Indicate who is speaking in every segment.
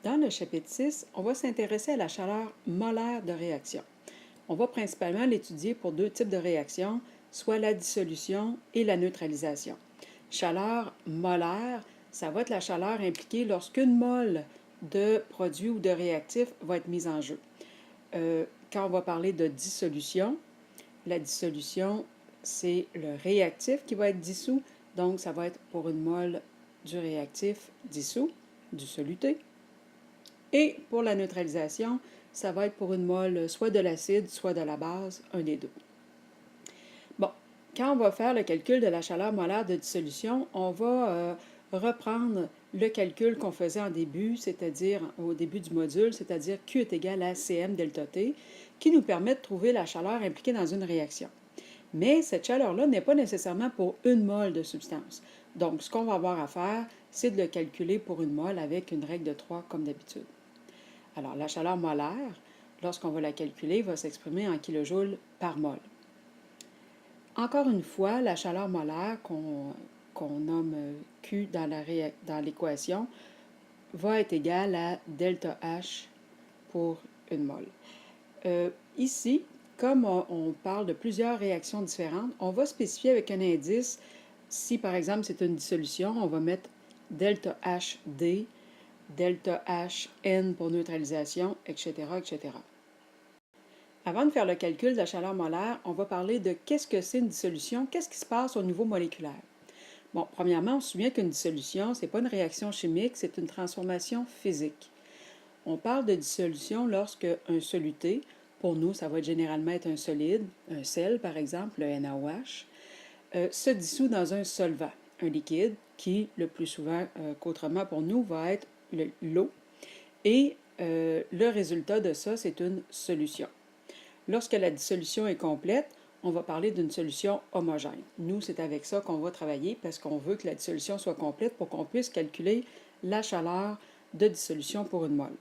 Speaker 1: Dans le chapitre 6, on va s'intéresser à la chaleur molaire de réaction. On va principalement l'étudier pour deux types de réactions, soit la dissolution et la neutralisation. Chaleur molaire, ça va être la chaleur impliquée lorsqu'une mole de produit ou de réactif va être mise en jeu. Quand on va parler de dissolution, la dissolution, c'est le réactif qui va être dissous. Donc, ça va être pour une mole du réactif dissous, du soluté. Et pour la neutralisation, ça va être pour une mole soit de l'acide, soit de la base, un des deux. Bon, quand on va faire le calcul de la chaleur molaire de dissolution, on va reprendre le calcul qu'on faisait en début, c'est-à-dire au début du module, c'est-à-dire Q est égal à Cm delta T, qui nous permet de trouver la chaleur impliquée dans une réaction. Mais cette chaleur-là n'est pas nécessairement pour une mole de substance. Donc, ce qu'on va avoir à faire, c'est de le calculer pour une mole avec une règle de 3 comme d'habitude. Alors, la chaleur molaire, lorsqu'on va la calculer, va s'exprimer en kilojoules par mole. Encore une fois, la chaleur molaire qu'on nomme Q dans l'équation va être égale à delta H pour une mole. Ici, comme on parle de plusieurs réactions différentes, on va spécifier avec un indice. Si par exemple c'est une dissolution, on va mettre delta HD, delta HN pour neutralisation, etc., etc. Avant de faire le calcul de la chaleur molaire, on va parler de qu'est-ce que c'est une dissolution, qu'est-ce qui se passe au niveau moléculaire. Bon, premièrement, on se souvient qu'une dissolution, ce n'est pas une réaction chimique, c'est une transformation physique. On parle de dissolution lorsque un soluté, pour nous, ça va généralement être un solide, un sel par exemple, le NaOH, se dissout dans un solvant, un liquide, qui, le plus souvent qu'autrement pour nous, va être l'eau. Et le résultat de ça, c'est une solution. Lorsque la dissolution est complète, on va parler d'une solution homogène. Nous, c'est avec ça qu'on va travailler parce qu'on veut que la dissolution soit complète pour qu'on puisse calculer la chaleur de dissolution pour une mole.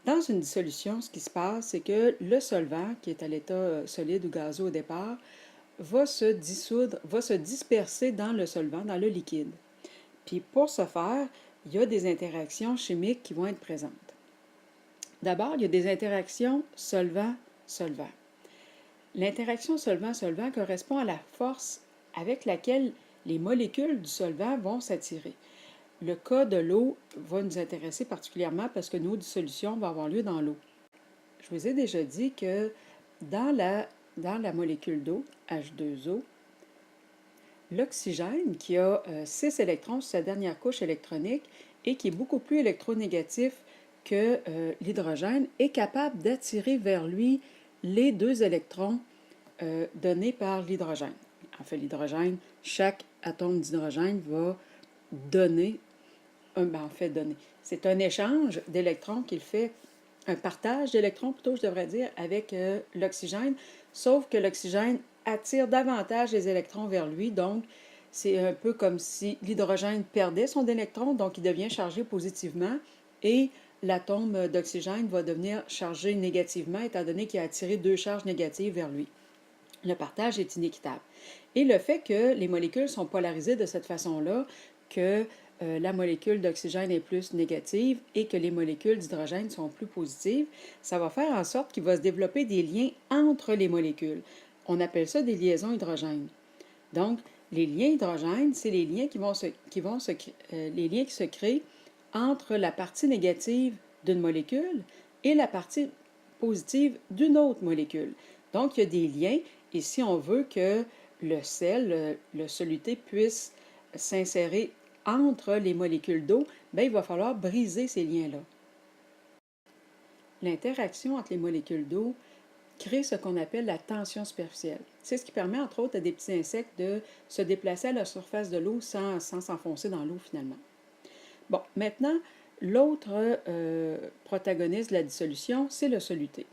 Speaker 1: Dans une dissolution, ce qui se passe, c'est que le solvant, qui est à l'état solide ou gazeux au départ, va se dissoudre, va se disperser dans le solvant, dans le liquide. Puis pour ce faire, il y a des interactions chimiques qui vont être présentes. D'abord, il y a des interactions solvant-solvant. L'interaction solvant-solvant correspond à la force avec laquelle les molécules du solvant vont s'attirer. Le cas de l'eau va nous intéresser particulièrement parce que nos dissolutions vont avoir lieu dans l'eau. Je vous ai déjà dit que dans la molécule d'eau, H2O, l'oxygène, qui a 6 électrons sur sa dernière couche électronique et qui est beaucoup plus électronégatif que l'hydrogène, est capable d'attirer vers lui les 2 électrons donnés par l'hydrogène. En fait, l'hydrogène, chaque atome d'hydrogène va donner, c'est un échange d'électrons qu'il fait, un partage d'électrons plutôt, je devrais dire, avec l'oxygène, sauf que l'oxygène attire davantage les électrons vers lui, donc c'est un peu comme si l'hydrogène perdait son électron, donc il devient chargé positivement, et l'atome d'oxygène va devenir chargé négativement, étant donné qu'il a attiré 2 charges négatives vers lui. Le partage est inéquitable. Et le fait que les molécules sont polarisées de cette façon-là, que la molécule d'oxygène est plus négative et que les molécules d'hydrogène sont plus positives, ça va faire en sorte qu'il va se développer des liens entre les molécules. On appelle ça des liaisons hydrogènes. Donc, les liens hydrogènes, c'est les liens les liens qui se créent entre la partie négative d'une molécule et la partie positive d'une autre molécule. Donc, il y a des liens, et si on veut que le sel, le soluté, puisse s'insérer entre les molécules d'eau, bien, il va falloir briser ces liens-là. L'interaction entre les molécules d'eau crée ce qu'on appelle la tension superficielle. C'est ce qui permet, entre autres, à des petits insectes de se déplacer à la surface de l'eau sans s'enfoncer dans l'eau, finalement. Bon, maintenant, l'autre protagoniste de la dissolution, c'est le soluté.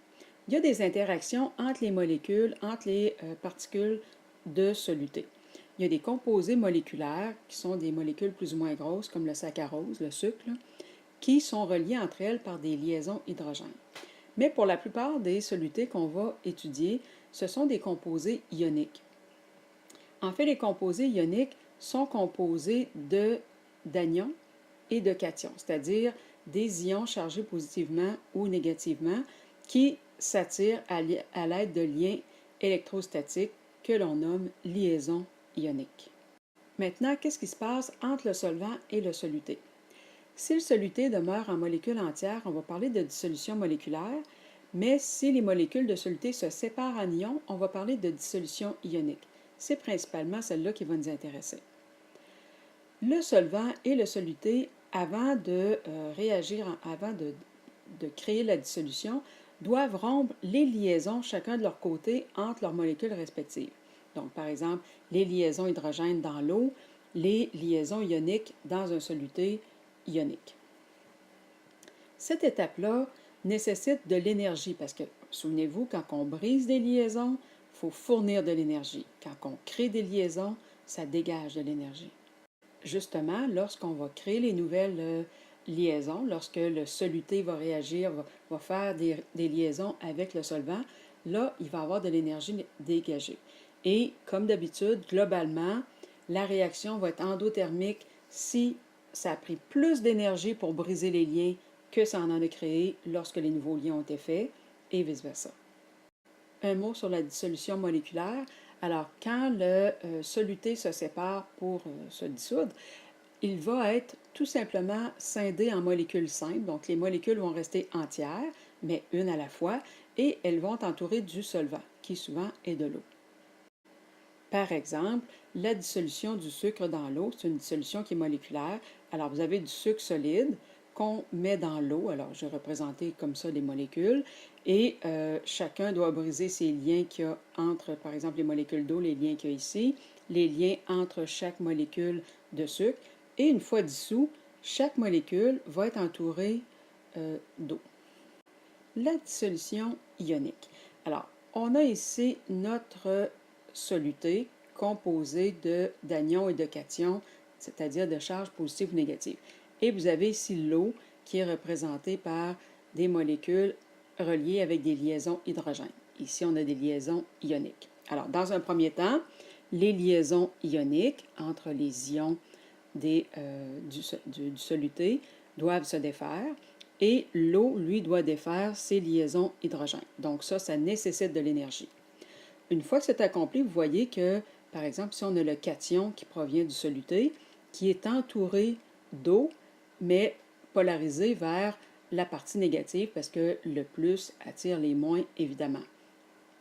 Speaker 1: Il y a des interactions entre les molécules, entre les particules de soluté. Il y a des composés moléculaires, qui sont des molécules plus ou moins grosses, comme le saccharose, le sucre, là, qui sont reliées entre elles par des liaisons hydrogènes. Mais pour la plupart des solutés qu'on va étudier, ce sont des composés ioniques. En fait, les composés ioniques sont composés d'anions et de cations, c'est-à-dire des ions chargés positivement ou négativement qui s'attirent à l'aide de liens électrostatiques que l'on nomme liaisons ioniques. Maintenant, qu'est-ce qui se passe entre le solvant et le soluté? Si le soluté demeure en molécules entières, on va parler de dissolution moléculaire, mais si les molécules de soluté se séparent en ions, on va parler de dissolution ionique. C'est principalement celle-là qui va nous intéresser. Le solvant et le soluté, avant de réagir, avant de créer la dissolution, doivent rompre les liaisons chacun de leur côté entre leurs molécules respectives. Donc, par exemple, les liaisons hydrogène dans l'eau, les liaisons ioniques dans un soluté ionique. Cette étape-là nécessite de l'énergie parce que, souvenez-vous, quand on brise des liaisons, il faut fournir de l'énergie. Quand on crée des liaisons, ça dégage de l'énergie. Justement, lorsqu'on va créer les nouvelles liaisons, lorsque le soluté va réagir, va faire des liaisons avec le solvant, là, il va y avoir de l'énergie dégagée. Et comme d'habitude, globalement, la réaction va être endothermique si ça a pris plus d'énergie pour briser les liens que ça en a créé lorsque les nouveaux liens ont été faits, et vice-versa. Un mot sur la dissolution moléculaire. Alors, quand le soluté se sépare pour se dissoudre, il va être tout simplement scindé en molécules simples. Donc, les molécules vont rester entières, mais une à la fois, et elles vont entourer du solvant, qui souvent est de l'eau. Par exemple, la dissolution du sucre dans l'eau, c'est une dissolution qui est moléculaire. Alors, vous avez du sucre solide qu'on met dans l'eau. Alors, j'ai représenté comme ça les molécules. Et chacun doit briser ces liens qu'il y a entre, par exemple, les molécules d'eau, les liens qu'il y a ici, les liens entre chaque molécule de sucre. Et une fois dissous, chaque molécule va être entourée d'eau. La dissolution ionique. Alors, on a ici notre soluté composé d'anions et de cations, c'est-à-dire de charges positives ou négatives. Et vous avez ici l'eau qui est représentée par des molécules reliées avec des liaisons hydrogènes. Ici, on a des liaisons ioniques. Alors, dans un premier temps, les liaisons ioniques entre les ions du soluté doivent se défaire et l'eau, lui, doit défaire ses liaisons hydrogènes. Donc ça nécessite de l'énergie. Une fois que c'est accompli, vous voyez que, par exemple, si on a le cation qui provient du soluté, qui est entouré d'eau, mais polarisé vers la partie négative parce que le plus attire les moins, évidemment.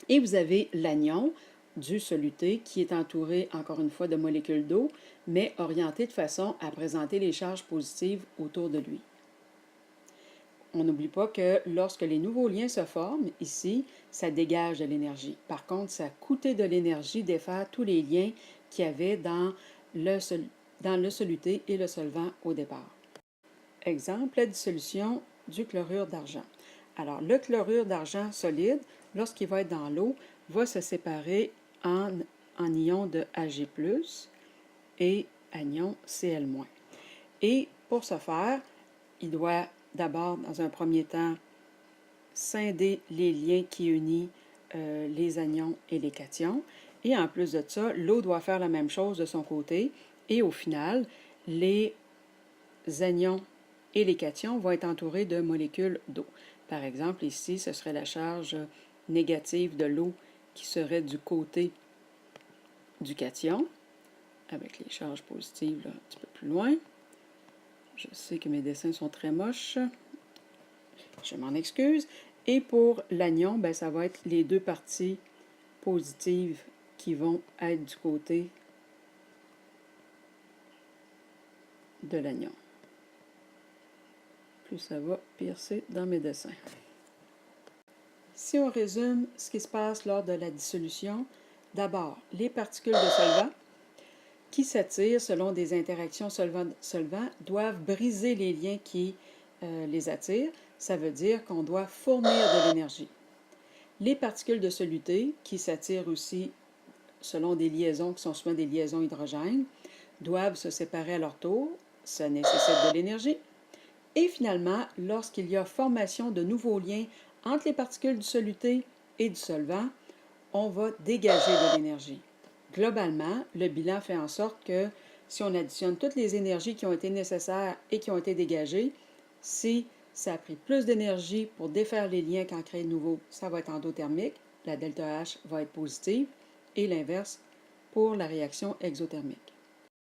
Speaker 1: Et vous avez l'anion du soluté qui est entouré, encore une fois, de molécules d'eau, mais orienté de façon à présenter les charges positives autour de lui. On n'oublie pas que lorsque les nouveaux liens se forment, ici, ça dégage de l'énergie. Par contre, ça a coûté de l'énergie défaire tous les liens qu'il y avait dans le soluté et le solvant au départ. Exemple, la dissolution du chlorure d'argent. Alors, le chlorure d'argent solide, lorsqu'il va être dans l'eau, va se séparer en ions de Ag+, et anion Cl-. Et pour ce faire, il doit d'abord, dans un premier temps, scinder les liens qui unissent les anions et les cations. Et en plus de ça, l'eau doit faire la même chose de son côté. Et au final, les anions et les cations vont être entourés de molécules d'eau. Par exemple, ici, ce serait la charge négative de l'eau qui serait du côté du cation, avec les charges positives là, un petit peu plus loin. Je sais que mes dessins sont très moches. Je m'en excuse. Et pour l'anion, ben, ça va être les deux parties positives qui vont être du côté de l'anion. Plus ça va, pire c'est dans mes dessins. Si on résume ce qui se passe lors de la dissolution, d'abord, les particules de solvant qui s'attirent selon des interactions solvant-solvant doivent briser les liens qui les attirent. Ça veut dire qu'on doit fournir de l'énergie. Les particules de soluté, qui s'attirent aussi selon des liaisons qui sont souvent des liaisons hydrogènes, doivent se séparer à leur tour. Ça nécessite de l'énergie. Et finalement, lorsqu'il y a formation de nouveaux liens entre les particules du soluté et du solvant, on va dégager de l'énergie. Globalement, le bilan fait en sorte que si on additionne toutes les énergies qui ont été nécessaires et qui ont été dégagées, Si ça a pris plus d'énergie pour défaire les liens qu'en créer de nouveaux, ça va être endothermique, la delta H va être positive, et l'inverse pour la réaction exothermique.